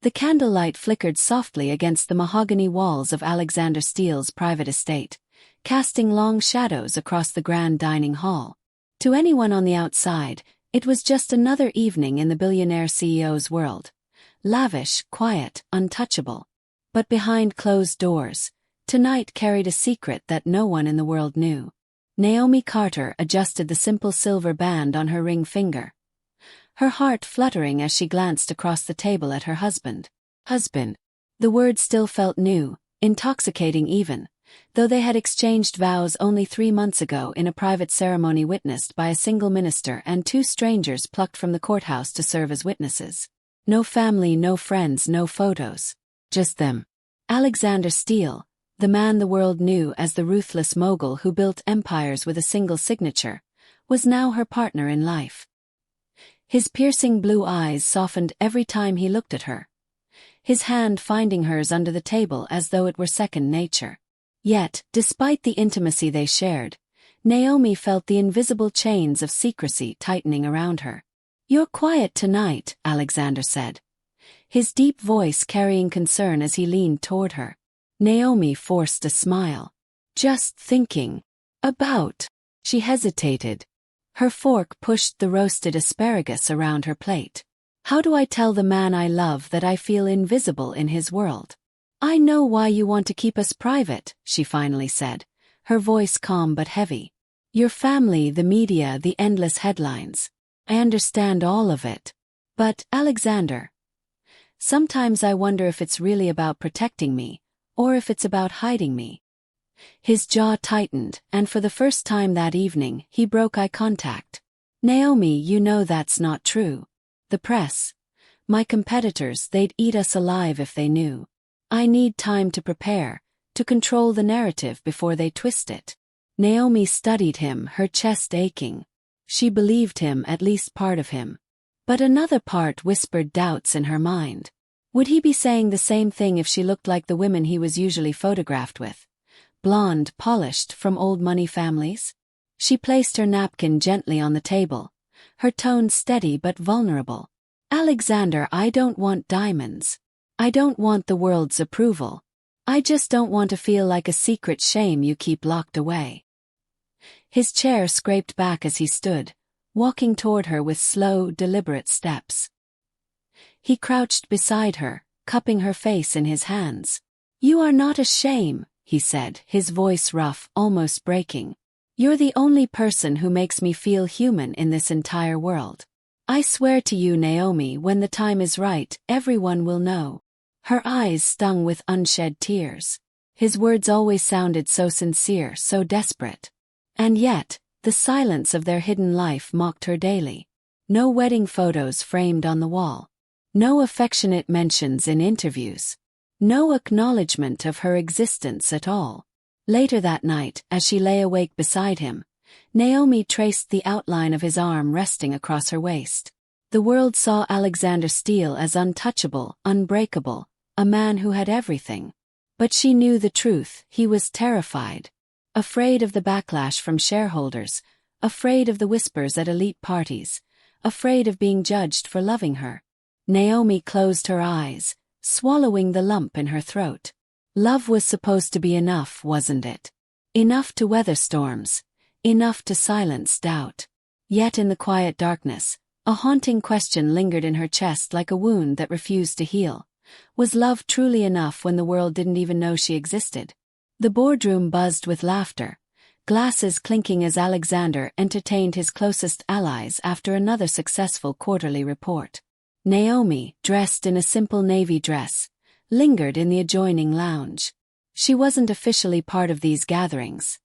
The candlelight flickered softly against the mahogany walls of Alexander Steele's private estate, casting long shadows across the grand dining hall. To anyone on the outside, it was just another evening in the billionaire CEO's world. Lavish, quiet, untouchable. But behind closed doors, tonight carried a secret that no one in the world knew. Naomi Carter adjusted the simple silver band on her ring finger, her heart fluttering as she glanced across the table at her husband. Husband. The word still felt new, intoxicating even, though they had exchanged vows only 3 months ago in a private ceremony witnessed by a single minister and 2 strangers plucked from the courthouse to serve as witnesses. No family, no friends, no photos. Just them. Alexander Steele, the man the world knew as the ruthless mogul who built empires with a single signature, was now her partner in life. His piercing blue eyes softened every time he looked at her, his hand finding hers under the table as though it were second nature. Yet, despite the intimacy they shared, Naomi felt the invisible chains of secrecy tightening around her. "You're quiet tonight," Alexander said, his deep voice carrying concern as he leaned toward her. Naomi forced a smile. "Just thinking about." She hesitated. Her fork pushed the roasted asparagus around her plate. "How do I tell the man I love that I feel invisible in his world?" "I know why you want to keep us private," she finally said, her voice calm but heavy. "Your family, the media, the endless headlines. I understand all of it. But, Alexander, sometimes I wonder if it's really about protecting me, or if it's about hiding me." His jaw tightened, and for the first time that evening, he broke eye contact. "Naomi, you know that's not true. The press, my competitors, they'd eat us alive if they knew. I need time to prepare, to control the narrative before they twist it." Naomi studied him, her chest aching. She believed him, at least part of him. But another part whispered doubts in her mind. Would he be saying the same thing if she looked like the women he was usually photographed with? Blonde, polished, from old money families? She placed her napkin gently on the table, her tone steady but vulnerable. "Alexander, I don't want diamonds. I don't want the world's approval. I just don't want to feel like a secret shame you keep locked away." His chair scraped back as he stood, walking toward her with slow, deliberate steps. He crouched beside her, cupping her face in his hands. "You are not a shame," he said, his voice rough, almost breaking. "You're the only person who makes me feel human in this entire world. I swear to you, Naomi, when the time is right, everyone will know." Her eyes stung with unshed tears. His words always sounded so sincere, so desperate. And yet, the silence of their hidden life mocked her daily. No wedding photos framed on the wall. No affectionate mentions in interviews. No acknowledgement of her existence at all. Later that night, as she lay awake beside him, Naomi traced the outline of his arm resting across her waist. The world saw Alexander Steele as untouchable, unbreakable, a man who had everything. But she knew the truth. He was terrified. Afraid of the backlash from shareholders, afraid of the whispers at elite parties, afraid of being judged for loving her. Naomi closed her eyes, swallowing the lump in her throat. Love was supposed to be enough, wasn't it? Enough to weather storms, enough to silence doubt. Yet in the quiet darkness, a haunting question lingered in her chest like a wound that refused to heal. Was love truly enough when the world didn't even know she existed? The boardroom buzzed with laughter, glasses clinking as Alexander entertained his closest allies after another successful quarterly report. Naomi, dressed in a simple navy dress, lingered in the adjoining lounge. She wasn't officially part of these gatherings.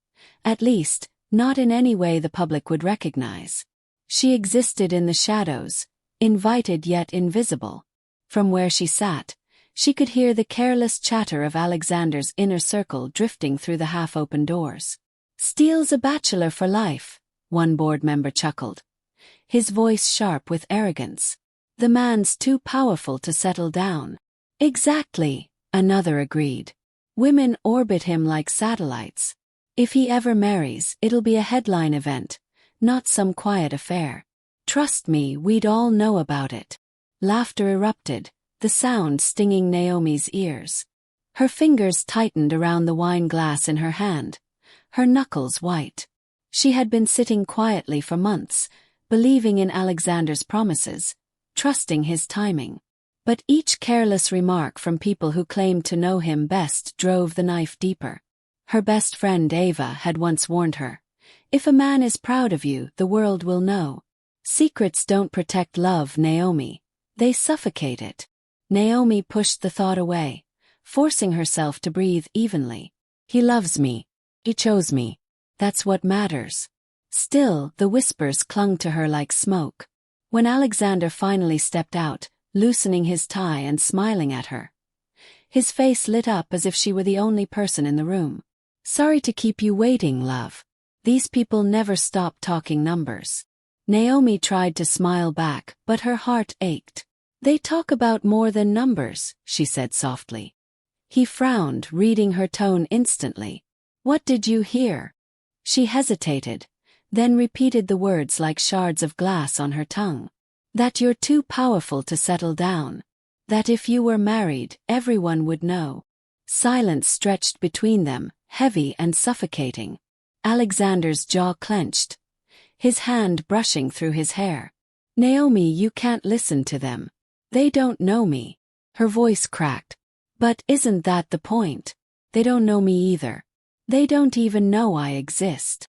At least, not in any way the public would recognize. She existed in the shadows, invited yet invisible. From where she sat, she could hear the careless chatter of Alexander's inner circle drifting through the half-open doors. "Steele's a bachelor for life," one board member chuckled, his voice sharp with arrogance. "The man's too powerful to settle down." "Exactly," another agreed. "Women orbit him like satellites. If he ever marries, it'll be a headline event, not some quiet affair. Trust me, we'd all know about it." Laughter erupted, the sound stinging Naomi's ears. Her fingers tightened around the wine glass in her hand, her knuckles white. She had been sitting quietly for months, believing in Alexander's promises, trusting his timing. But each careless remark from people who claimed to know him best drove the knife deeper. Her best friend Ava had once warned her, "If a man is proud of you, the world will know." Secrets don't protect love, Naomi. They suffocate it. Naomi pushed the thought away, forcing herself to breathe evenly. He loves me. He chose me. That's what matters. Still, the whispers clung to her like smoke. When Alexander finally stepped out, loosening his tie and smiling at her, his face lit up as if she were the only person in the room. "Sorry to keep you waiting, love. These people never stop talking numbers." Naomi tried to smile back, but her heart ached. "They talk about more than numbers," she said softly. He frowned, reading her tone instantly. "What did you hear?" She hesitated, then repeated the words like shards of glass on her tongue. "That you're too powerful to settle down. That if you were married, everyone would know." Silence stretched between them, heavy and suffocating. Alexander's jaw clenched, his hand brushing through his hair. "Naomi, you can't listen to them. They don't know me." Her voice cracked. "But isn't that the point? They don't know me either. They don't even know I exist."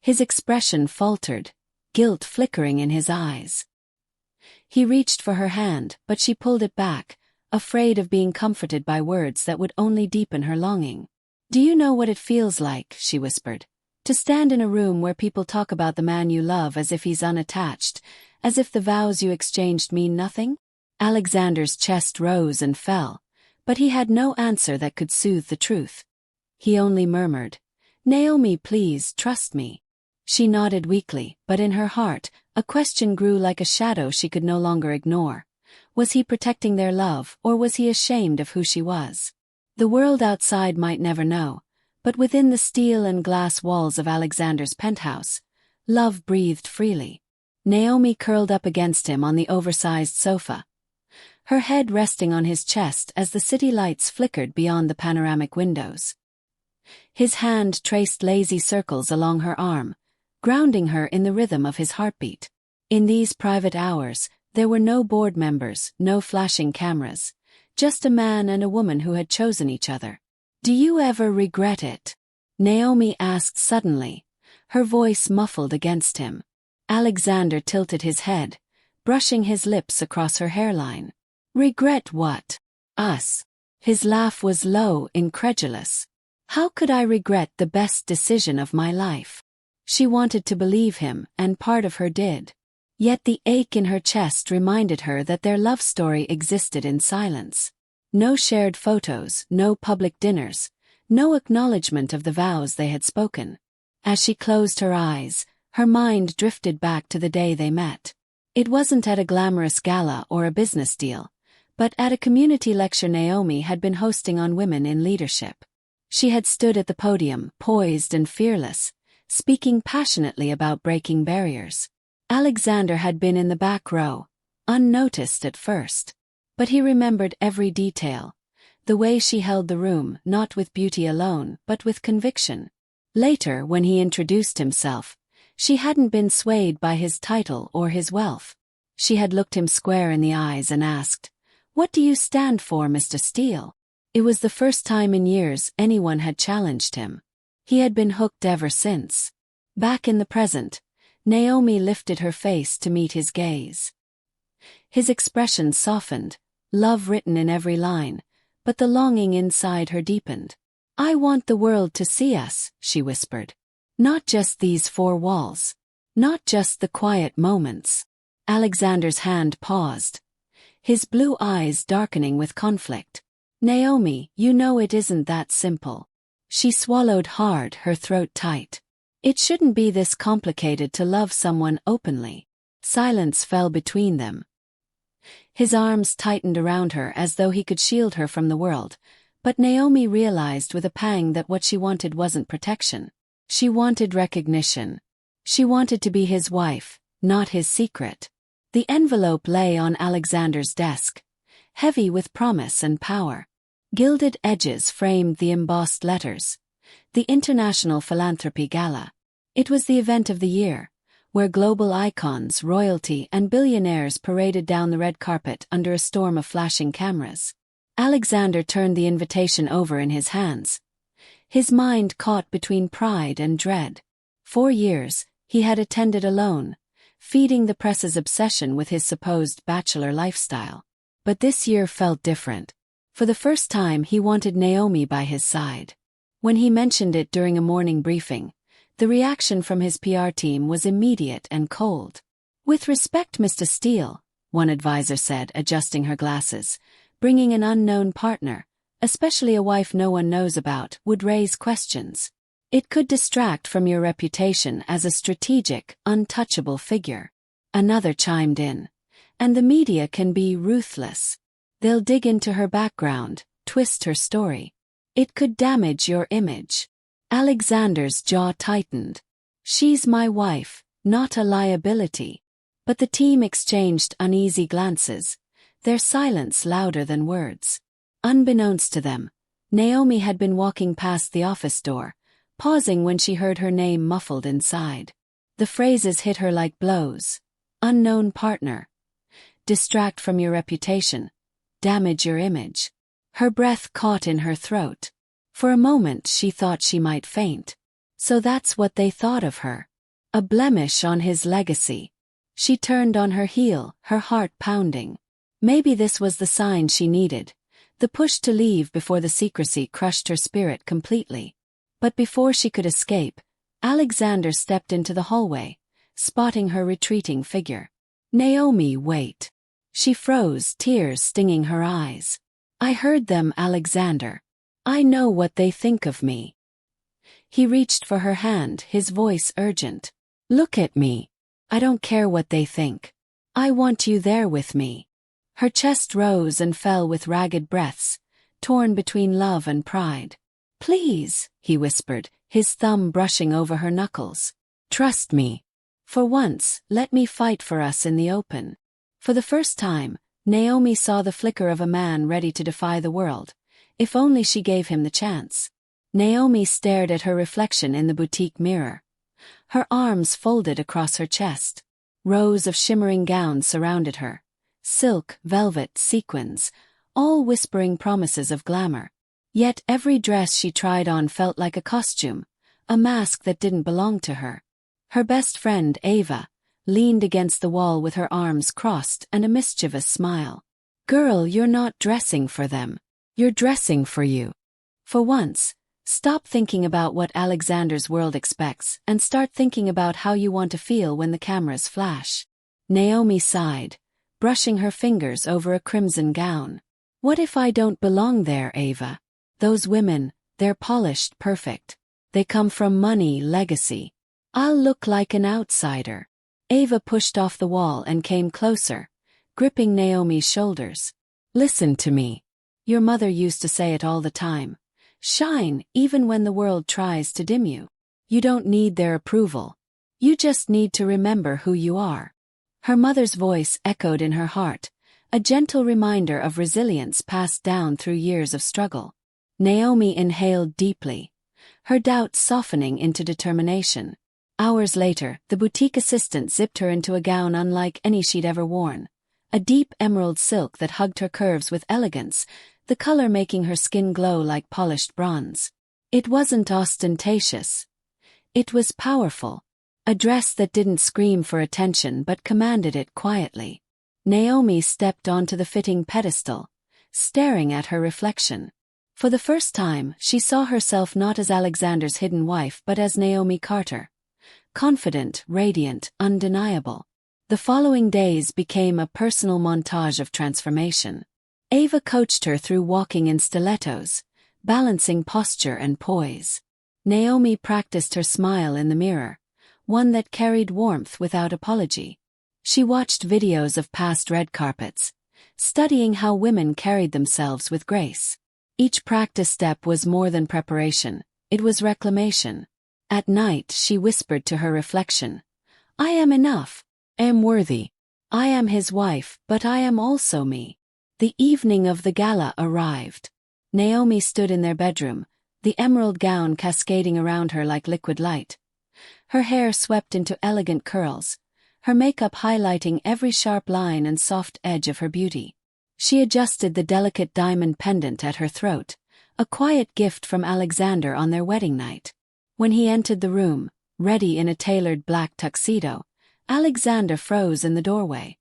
His expression faltered, guilt flickering in his eyes. He reached for her hand, but she pulled it back, afraid of being comforted by words that would only deepen her longing. "Do you know what it feels like," she whispered, "to stand in a room where people talk about the man you love as if he's unattached, as if the vows you exchanged mean nothing?" Alexander's chest rose and fell, but he had no answer that could soothe the truth. He only murmured, "Naomi, please, trust me." She nodded weakly, but in her heart, a question grew like a shadow she could no longer ignore. Was he protecting their love, or was he ashamed of who she was? The world outside might never know, but within the steel and glass walls of Alexander's penthouse, love breathed freely. Naomi curled up against him on the oversized sofa, her head resting on his chest as the city lights flickered beyond the panoramic windows. His hand traced lazy circles along her arm, grounding her in the rhythm of his heartbeat. In these private hours, there were no board members, no flashing cameras, just a man and a woman who had chosen each other. "Do you ever regret it?" Naomi asked suddenly, her voice muffled against him. Alexander tilted his head, brushing his lips across her hairline. "Regret what?" "Us." His laugh was low, incredulous. "How could I regret the best decision of my life?" She wanted to believe him, and part of her did. Yet the ache in her chest reminded her that their love story existed in silence. No shared photos, no public dinners, no acknowledgement of the vows they had spoken. As she closed her eyes, her mind drifted back to the day they met. It wasn't at a glamorous gala or a business deal, but at a community lecture Naomi had been hosting on women in leadership. She had stood at the podium, poised and fearless, speaking passionately about breaking barriers. Alexander had been in the back row, unnoticed at first. But he remembered every detail, the way she held the room, not with beauty alone, but with conviction. Later, when he introduced himself, she hadn't been swayed by his title or his wealth. She had looked him square in the eyes and asked, "What do you stand for, Mr. Steele?" It was the first time in years anyone had challenged him. He had been hooked ever since. Back in the present, Naomi lifted her face to meet his gaze. His expression softened, love written in every line, but the longing inside her deepened. "I want the world to see us," she whispered. "Not just these four walls. Not just the quiet moments." Alexander's hand paused, his blue eyes darkening with conflict. "Naomi, you know it isn't that simple." She swallowed hard, her throat tight. "It shouldn't be this complicated to love someone openly." Silence fell between them. His arms tightened around her as though he could shield her from the world, but Naomi realized with a pang that what she wanted wasn't protection. She wanted recognition. She wanted to be his wife, not his secret. The envelope lay on Alexander's desk, heavy with promise and power. Gilded edges framed the embossed letters. The International Philanthropy Gala. It was the event of the year, where global icons, royalty, and billionaires paraded down the red carpet under a storm of flashing cameras. Alexander turned the invitation over in his hands. His mind caught between pride and dread. 4 years, he had attended alone, feeding the press's obsession with his supposed bachelor lifestyle. But this year felt different. For the first time he wanted Naomi by his side. When he mentioned it during a morning briefing, the reaction from his PR team was immediate and cold. "With respect, Mr. Steele," one advisor said, adjusting her glasses, "bringing an unknown partner, especially a wife no one knows about, would raise questions. It could distract from your reputation as a strategic, untouchable figure." Another chimed in. "And the media can be ruthless. They'll dig into her background, twist her story. It could damage your image." Alexander's jaw tightened. "She's my wife, not a liability." But the team exchanged uneasy glances, their silence louder than words. Unbeknownst to them, Naomi had been walking past the office door, pausing when she heard her name muffled inside. The phrases hit her like blows. Unknown partner. Distract from your reputation. Damage your image. Her breath caught in her throat. For a moment she thought she might faint. So that's what they thought of her. A blemish on his legacy. She turned on her heel, her heart pounding. Maybe this was the sign she needed. The push to leave before the secrecy crushed her spirit completely. But before she could escape, Alexander stepped into the hallway, spotting her retreating figure. "Naomi, wait." She froze, tears stinging her eyes. "I heard them, Alexander. I know what they think of me." He reached for her hand, his voice urgent. "Look at me. I don't care what they think. I want you there with me." Her chest rose and fell with ragged breaths, torn between love and pride. "Please," he whispered, his thumb brushing over her knuckles. "Trust me. For once, let me fight for us in the open." For the first time, Naomi saw the flicker of a man ready to defy the world, if only she gave him the chance. Naomi stared at her reflection in the boutique mirror. Her arms folded across her chest. Rows of shimmering gowns surrounded her. Silk, velvet, sequins, all whispering promises of glamour. Yet every dress she tried on felt like a costume, a mask that didn't belong to her. Her best friend, Ava, leaned against the wall with her arms crossed and a mischievous smile. "Girl, you're not dressing for them. You're dressing for you. For once, stop thinking about what Alexander's world expects and start thinking about how you want to feel when the cameras flash." Naomi sighed, brushing her fingers over a crimson gown. "What if I don't belong there, Ava? Those women, they're polished, perfect. They come from money, legacy. I'll look like an outsider." Ava pushed off the wall and came closer, gripping Naomi's shoulders. "Listen to me. Your mother used to say it all the time. Shine, even when the world tries to dim you. You don't need their approval. You just need to remember who you are." Her mother's voice echoed in her heart, a gentle reminder of resilience passed down through years of struggle. Naomi inhaled deeply, her doubts softening into determination. Hours later, the boutique assistant zipped her into a gown unlike any she'd ever worn. A deep emerald silk that hugged her curves with elegance, the color making her skin glow like polished bronze. It wasn't ostentatious. It was powerful. A dress that didn't scream for attention but commanded it quietly. Naomi stepped onto the fitting pedestal, staring at her reflection. For the first time, she saw herself not as Alexander's hidden wife but as Naomi Carter. Confident, radiant, undeniable. The following days became a personal montage of transformation. Ava coached her through walking in stilettos, balancing posture and poise. Naomi practiced her smile in the mirror, one that carried warmth without apology. She watched videos of past red carpets, studying how women carried themselves with grace. Each practice step was more than preparation, it was reclamation. At night she whispered to her reflection, "I am enough. I am worthy. I am his wife, but I am also me." The evening of the gala arrived. Naomi stood in their bedroom, the emerald gown cascading around her like liquid light. Her hair swept into elegant curls, her makeup highlighting every sharp line and soft edge of her beauty. She adjusted the delicate diamond pendant at her throat, a quiet gift from Alexander on their wedding night. When he entered the room, ready in a tailored black tuxedo, Alexander froze in the doorway.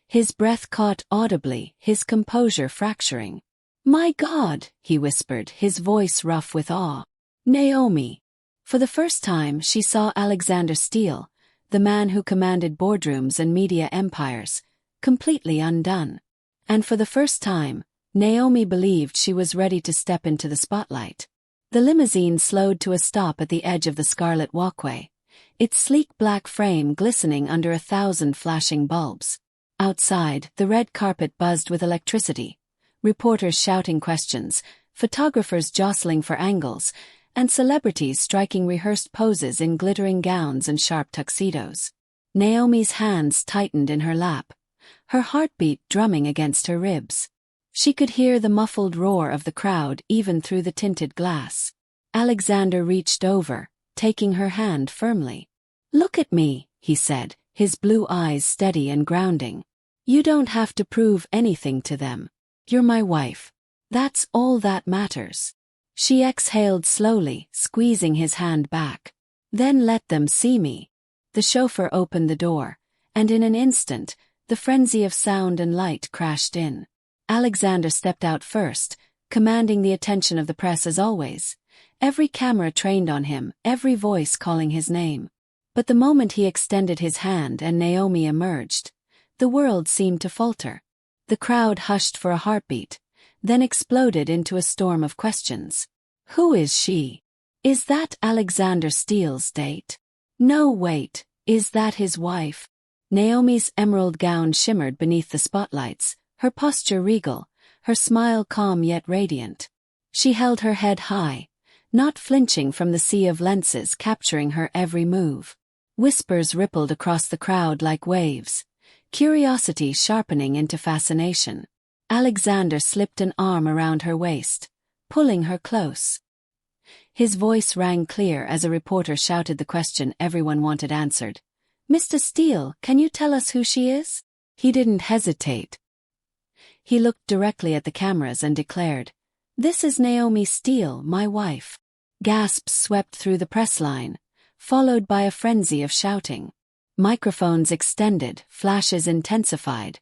His breath caught audibly, his composure fracturing. "My God," he whispered, his voice rough with awe. "Naomi." For the first time she saw Alexander Steele, the man who commanded boardrooms and media empires, completely undone. And for the first time, Naomi believed she was ready to step into the spotlight. The limousine slowed to a stop at the edge of the scarlet walkway, its sleek black frame glistening under 1,000 flashing bulbs. Outside, the red carpet buzzed with electricity, reporters shouting questions, photographers jostling for angles, and celebrities striking rehearsed poses in glittering gowns and sharp tuxedos. Naomi's hands tightened in her lap, her heartbeat drumming against her ribs. She could hear the muffled roar of the crowd even through the tinted glass. Alexander reached over, taking her hand firmly. "Look at me," he said, his blue eyes steady and grounding. "You don't have to prove anything to them. You're my wife. That's all that matters." She exhaled slowly, squeezing his hand back. "Then let them see me." The chauffeur opened the door, and in an instant, the frenzy of sound and light crashed in. Alexander stepped out first, commanding the attention of the press as always, every camera trained on him, every voice calling his name. But the moment he extended his hand and Naomi emerged, the world seemed to falter. The crowd hushed for a heartbeat, then exploded into a storm of questions. Who is she? Is that Alexander Steele's date? No, wait, is that his wife? Naomi's emerald gown shimmered beneath the spotlights, her posture regal, her smile calm yet radiant. She held her head high, not flinching from the sea of lenses capturing her every move. Whispers rippled across the crowd like waves, curiosity sharpening into fascination. Alexander slipped an arm around her waist, pulling her close. His voice rang clear as a reporter shouted the question everyone wanted answered. "Mr. Steele, can you tell us who she is?" He didn't hesitate. He looked directly at the cameras and declared, "This is Naomi Steele, my wife." Gasps swept through the press line, followed by a frenzy of shouting. Microphones extended, flashes intensified.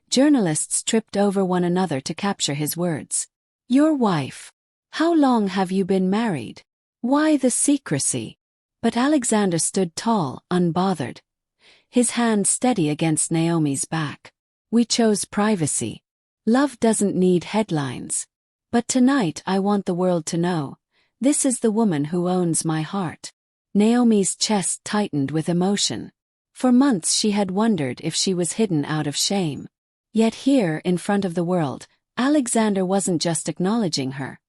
Journalists tripped over one another to capture his words. "Your wife. How long have you been married? Why the secrecy?" But Alexander stood tall, unbothered, his hand steady against Naomi's back. "We chose privacy. Love doesn't need headlines. But tonight I want the world to know, this is the woman who owns my heart." Naomi's chest tightened with emotion. For months she had wondered if she was hidden out of shame. Yet here, in front of the world, Alexander wasn't just acknowledging her.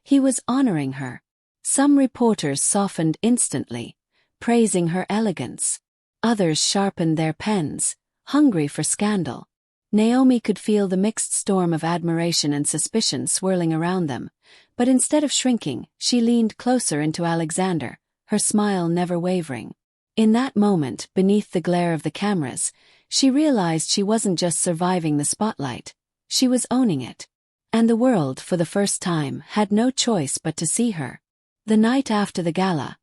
He was honoring her. Some reporters softened instantly, praising her elegance. Others sharpened their pens, hungry for scandal. Naomi could feel the mixed storm of admiration and suspicion swirling around them, but instead of shrinking, she leaned closer into Alexander, her smile never wavering. In that moment, beneath the glare of the cameras, she realized she wasn't just surviving the spotlight, she was owning it. And the world, for the first time, had no choice but to see her. The night after the gala,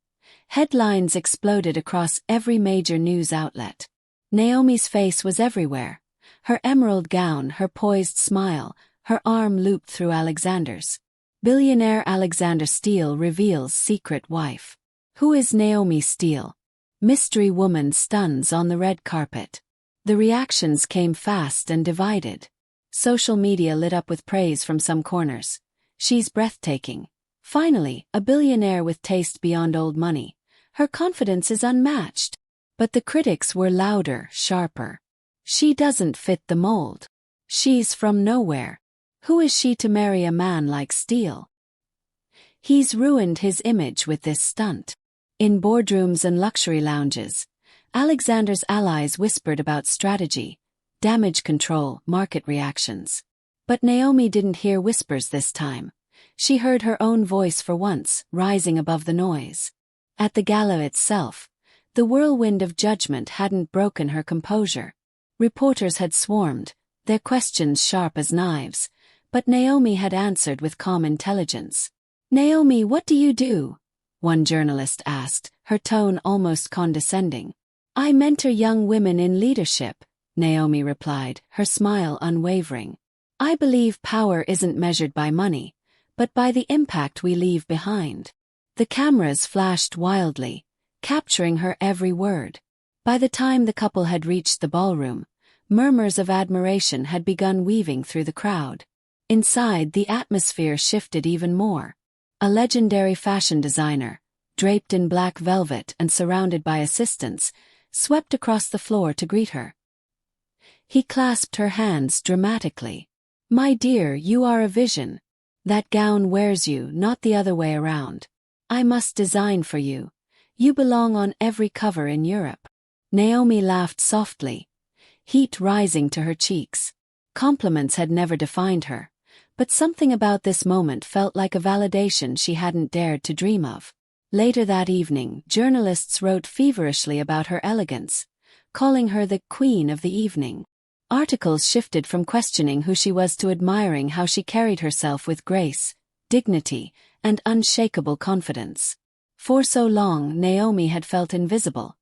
headlines exploded across every major news outlet. Naomi's face was everywhere. Her emerald gown, her poised smile, her arm looped through Alexander's. Billionaire Alexander Steele reveals secret wife. Who is Naomi Steele? Mystery woman stuns on the red carpet. The reactions came fast and divided. Social media lit up with praise from some corners. She's breathtaking. Finally, a billionaire with taste beyond old money. Her confidence is unmatched. But the critics were louder, sharper. She doesn't fit the mold. She's from nowhere. Who is she to marry a man like Steele? He's ruined his image with this stunt. In boardrooms and luxury lounges, Alexander's allies whispered about strategy, damage control, market reactions. But Naomi didn't hear whispers this time. She heard her own voice for once, rising above the noise. At the gala itself, the whirlwind of judgment hadn't broken her composure. Reporters had swarmed, their questions sharp as knives, but Naomi had answered with calm intelligence. "Naomi, what do you do?" one journalist asked, her tone almost condescending. "I mentor young women in leadership," Naomi replied, her smile unwavering. "I believe power isn't measured by money, but by the impact we leave behind." The cameras flashed wildly, capturing her every word. By the time the couple had reached the ballroom, murmurs of admiration had begun weaving through the crowd. Inside, the atmosphere shifted even more. A legendary fashion designer, draped in black velvet and surrounded by assistants, swept across the floor to greet her. He clasped her hands dramatically. "My dear, you are a vision. That gown wears you, not the other way around. I must design for you. You belong on every cover in Europe." Naomi laughed softly, heat rising to her cheeks. Compliments had never defined her, but something about this moment felt like a validation she hadn't dared to dream of. Later that evening, journalists wrote feverishly about her elegance, calling her the queen of the evening. Articles shifted from questioning who she was to admiring how she carried herself with grace, dignity, and unshakable confidence. For so long, Naomi had felt invisible.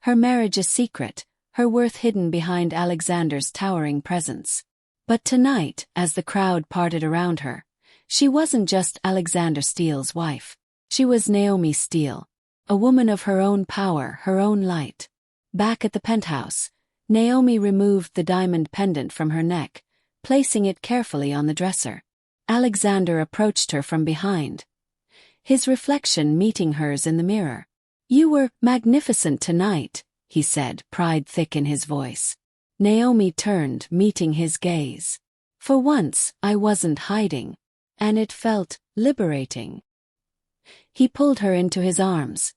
Her marriage a secret, her worth hidden behind Alexander's towering presence. But tonight, as the crowd parted around her, she wasn't just Alexander Steele's wife. She was Naomi Steele, a woman of her own power, her own light. Back at the penthouse, Naomi removed the diamond pendant from her neck, placing it carefully on the dresser. Alexander approached her from behind, his reflection meeting hers in the mirror. "You were magnificent tonight," he said, pride thick in his voice. Naomi turned, meeting his gaze. For once, I wasn't hiding, and it felt liberating. He pulled her into his arms,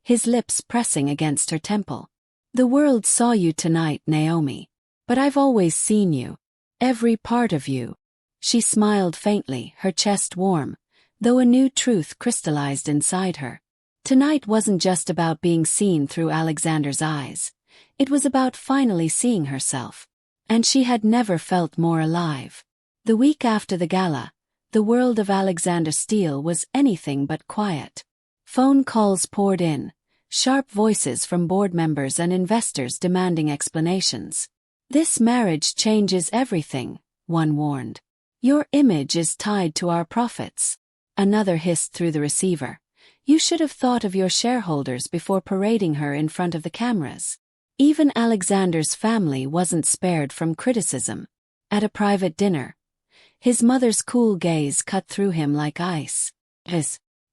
his lips pressing against her temple. "The world saw you tonight, Naomi. But I've always seen you. Every part of you." She smiled faintly, her chest warm, though a new truth crystallized inside her. Tonight wasn't just about being seen through Alexander's eyes. It was about finally seeing herself. And she had never felt more alive. The week after the gala, the world of Alexander Steele was anything but quiet. Phone calls poured in, sharp voices from board members and investors demanding explanations. "This marriage changes everything," one warned. "Your image is tied to our profits." Another hissed through the receiver. "You should have thought of your shareholders before parading her in front of the cameras." Even Alexander's family wasn't spared from criticism. At a private dinner, his mother's cool gaze cut through him like ice.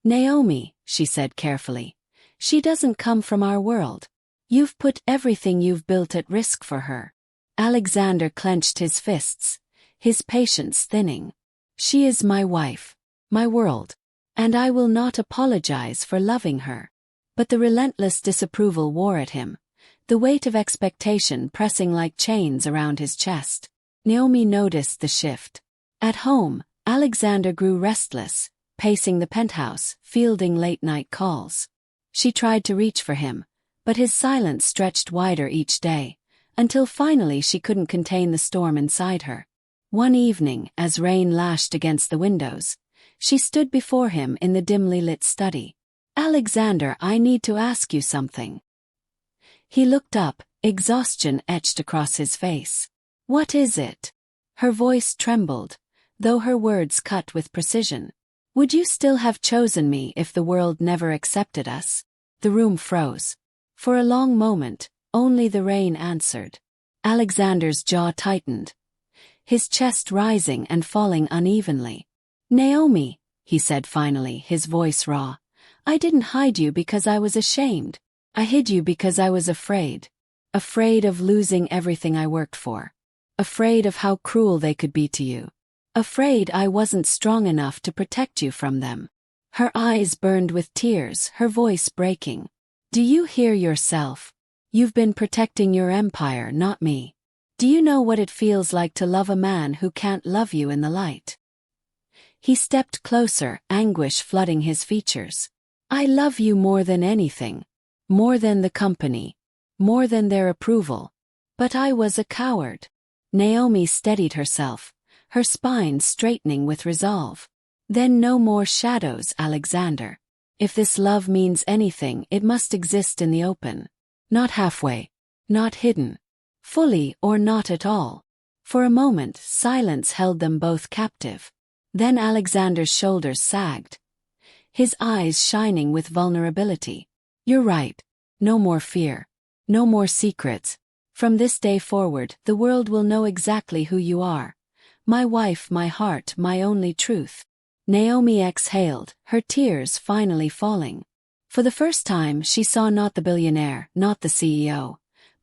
"Naomi," she said carefully, "she doesn't come from our world. You've put everything you've built at risk for her." Alexander clenched his fists, his patience thinning. "She is my wife, my world, and I will not apologize for loving her." But the relentless disapproval wore at him, the weight of expectation pressing like chains around his chest. Naomi noticed the shift. At home, Alexander grew restless, pacing the penthouse, fielding late-night calls. She tried to reach for him, but his silence stretched wider each day, until finally she couldn't contain the storm inside her. One evening, as rain lashed against the windows, she stood before him in the dimly lit study. "Alexander, I need to ask you something." He looked up, exhaustion etched across his face. "What is it?" Her voice trembled, though her words cut with precision. "Would you still have chosen me if the world never accepted us?" The room froze. For a long moment, only the rain answered. Alexander's jaw tightened, his chest rising and falling unevenly. "Naomi," he said finally, his voice raw, "I didn't hide you because I was ashamed. I hid you because I was afraid. Afraid of losing everything I worked for. Afraid of how cruel they could be to you. Afraid I wasn't strong enough to protect you from them." Her eyes burned with tears, her voice breaking. "Do you hear yourself? You've been protecting your empire, not me. Do you know what it feels like to love a man who can't love you in the light? He stepped closer, anguish flooding his features. I love you more than anything. More than the company. More than their approval. But I was a coward. Naomi steadied herself, her spine straightening with resolve. Then no more shadows, Alexander. If this love means anything, it must exist in the open. Not halfway. Not hidden. Fully or not at all. For a moment, silence held them both captive. Then Alexander's shoulders sagged, his eyes shining with vulnerability. You're right. No more fear. No more secrets. From this day forward, the world will know exactly who you are. My wife, my heart, my only truth. Naomi exhaled, her tears finally falling. For the first time, she saw not the billionaire, not the CEO,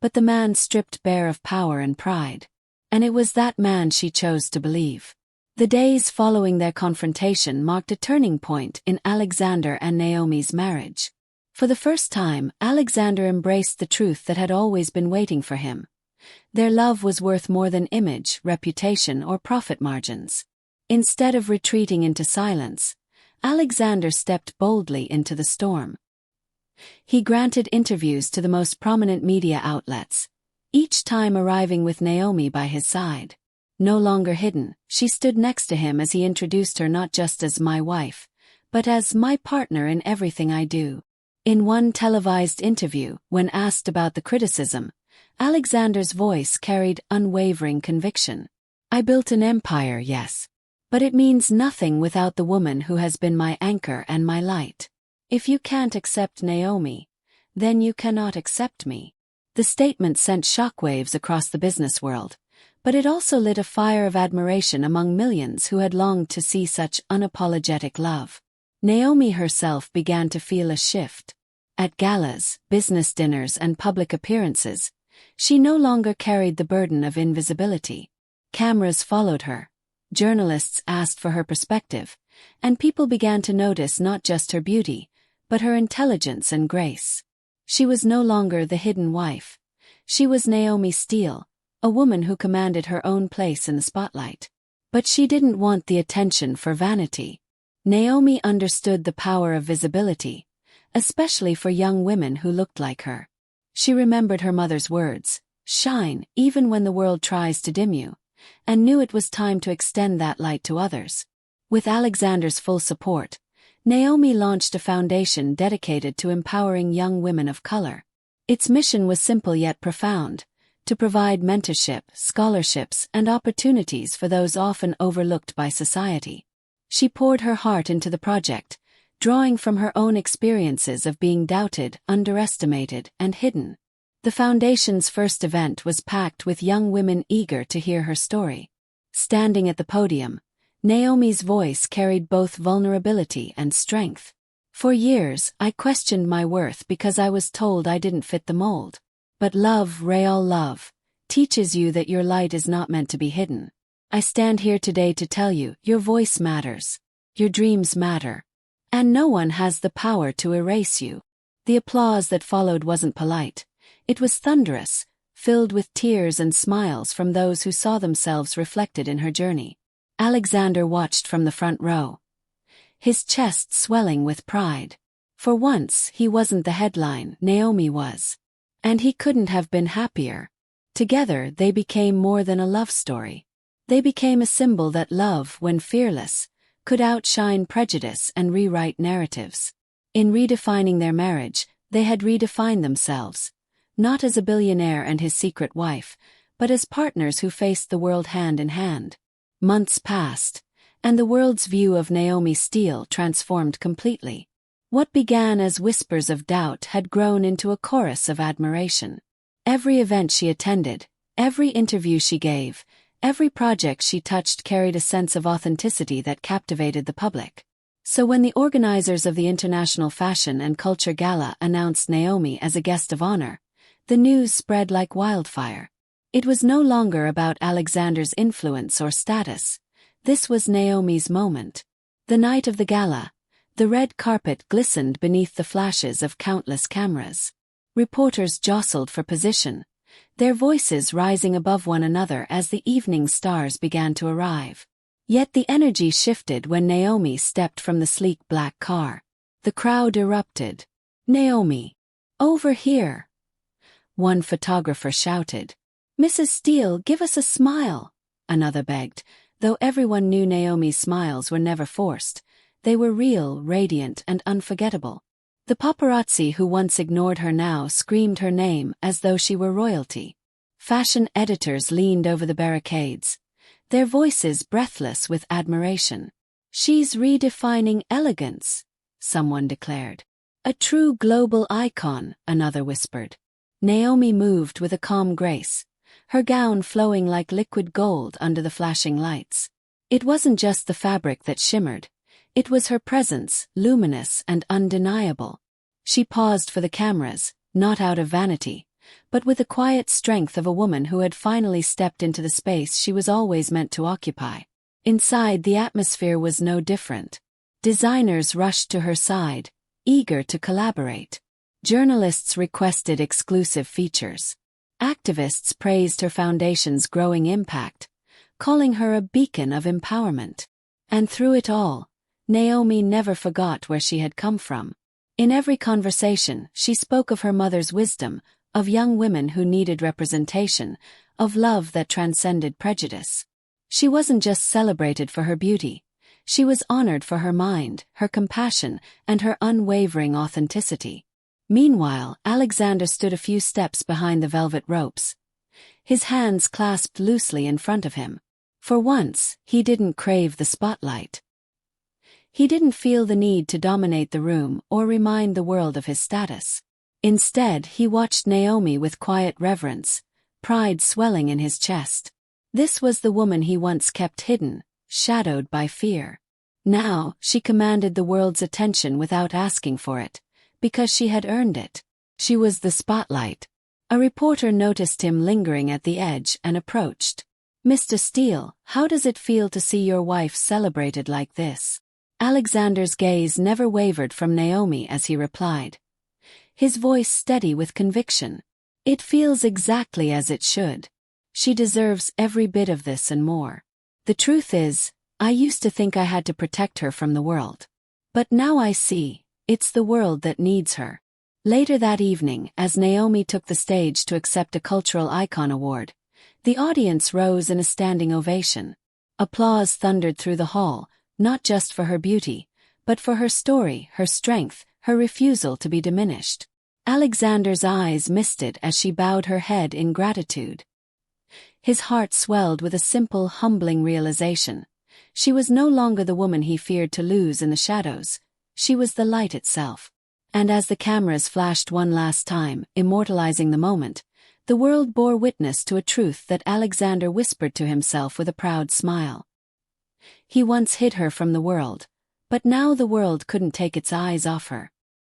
but the man stripped bare of power and pride. And it was that man she chose to believe. The days following their confrontation marked a turning point in Alexander and Naomi's marriage. For the first time, Alexander embraced the truth that had always been waiting for him. Their love was worth more than image, reputation, or profit margins. Instead of retreating into silence, Alexander stepped boldly into the storm. He granted interviews to the most prominent media outlets, each time arriving with Naomi by his side. No longer hidden, she stood next to him as he introduced her not just as my wife, but as my partner in everything I do. In one televised interview, when asked about the criticism, Alexander's voice carried unwavering conviction. I built an empire, yes. But it means nothing without the woman who has been my anchor and my light. If you can't accept Naomi, then you cannot accept me. The statement sent shockwaves across the business world, but it also lit a fire of admiration among millions who had longed to see such unapologetic love. Naomi herself began to feel a shift. At galas, business dinners, and public appearances, she no longer carried the burden of invisibility. Cameras followed her, journalists asked for her perspective, and people began to notice not just her beauty, but her intelligence and grace. She was no longer the hidden wife. She was Naomi Steele, a woman who commanded her own place in the spotlight. But she didn't want the attention for vanity. Naomi understood the power of visibility, especially for young women who looked like her. She remembered her mother's words, "Shine, even when the world tries to dim you," and knew it was time to extend that light to others. With Alexander's full support, Naomi launched a foundation dedicated to empowering young women of color. Its mission was simple yet profound: to provide mentorship, scholarships, and opportunities for those often overlooked by society. She poured her heart into the project, drawing from her own experiences of being doubted, underestimated, and hidden. The foundation's first event was packed with young women eager to hear her story. Standing at the podium, Naomi's voice carried both vulnerability and strength. For years, I questioned my worth because I was told I didn't fit the mold. But love, real love, teaches you that your light is not meant to be hidden. I stand here today to tell you, your voice matters. Your dreams matter. And no one has the power to erase you. The applause that followed wasn't polite. It was thunderous, filled with tears and smiles from those who saw themselves reflected in her journey. Alexander watched from the front row, his chest swelling with pride. For once, he wasn't the headline, Naomi was. And he couldn't have been happier. Together, they became more than a love story. They became a symbol that love, when fearless, could outshine prejudice and rewrite narratives. In redefining their marriage, they had redefined themselves, not as a billionaire and his secret wife, but as partners who faced the world hand in hand. Months passed, and the world's view of Naomi Steele transformed completely. What began as whispers of doubt had grown into a chorus of admiration. Every event she attended, every interview she gave, every project she touched carried a sense of authenticity that captivated the public. So when the organizers of the International Fashion and Culture Gala announced Naomi as a guest of honor, the news spread like wildfire. It was no longer about Alexander's influence or status. This was Naomi's moment. The night of the gala, the red carpet glistened beneath the flashes of countless cameras. Reporters jostled for position, their voices rising above one another as the evening stars began to arrive. Yet the energy shifted when Naomi stepped from the sleek black car. The crowd erupted. "Naomi! Over here!" one photographer shouted. "Mrs. Steele, give us a smile," another begged, though everyone knew Naomi's smiles were never forced. They were real, radiant, and unforgettable. The paparazzi who once ignored her now screamed her name as though she were royalty. Fashion editors leaned over the barricades, their voices breathless with admiration. "She's redefining elegance," someone declared. "A true global icon," another whispered. Naomi moved with a calm grace, her gown flowing like liquid gold under the flashing lights. It wasn't just the fabric that shimmered. It was her presence, luminous and undeniable. She paused for the cameras, not out of vanity, but with the quiet strength of a woman who had finally stepped into the space she was always meant to occupy. Inside, the atmosphere was no different. Designers rushed to her side, eager to collaborate. Journalists requested exclusive features. Activists praised her foundation's growing impact, calling her a beacon of empowerment. And through it all, Naomi never forgot where she had come from. In every conversation, she spoke of her mother's wisdom, of young women who needed representation, of love that transcended prejudice. She wasn't just celebrated for her beauty. She was honored for her mind, her compassion, and her unwavering authenticity. Meanwhile, Alexander stood a few steps behind the velvet ropes, his hands clasped loosely in front of him. For once, he didn't crave the spotlight. He didn't feel the need to dominate the room or remind the world of his status. Instead, he watched Naomi with quiet reverence, pride swelling in his chest. This was the woman he once kept hidden, shadowed by fear. Now, she commanded the world's attention without asking for it, because she had earned it. She was the spotlight. A reporter noticed him lingering at the edge and approached. "Mr. Steele, how does it feel to see your wife celebrated like this?" Alexander's gaze never wavered from Naomi as he replied, his voice steady with conviction. "It feels exactly as it should. She deserves every bit of this and more. The truth is, I used to think I had to protect her from the world. But now I see, it's the world that needs her." Later that evening, as Naomi took the stage to accept a Cultural Icon award, the audience rose in a standing ovation. Applause thundered through the hall, not just for her beauty, but for her story, her strength, her refusal to be diminished. Alexander's eyes misted as she bowed her head in gratitude. His heart swelled with a simple, humbling realization. She was no longer the woman he feared to lose in the shadows. She was the light itself. And as the cameras flashed one last time, immortalizing the moment, the world bore witness to a truth that Alexander whispered to himself with a proud smile. He once hid her from the world, but now the world couldn't take its eyes off her.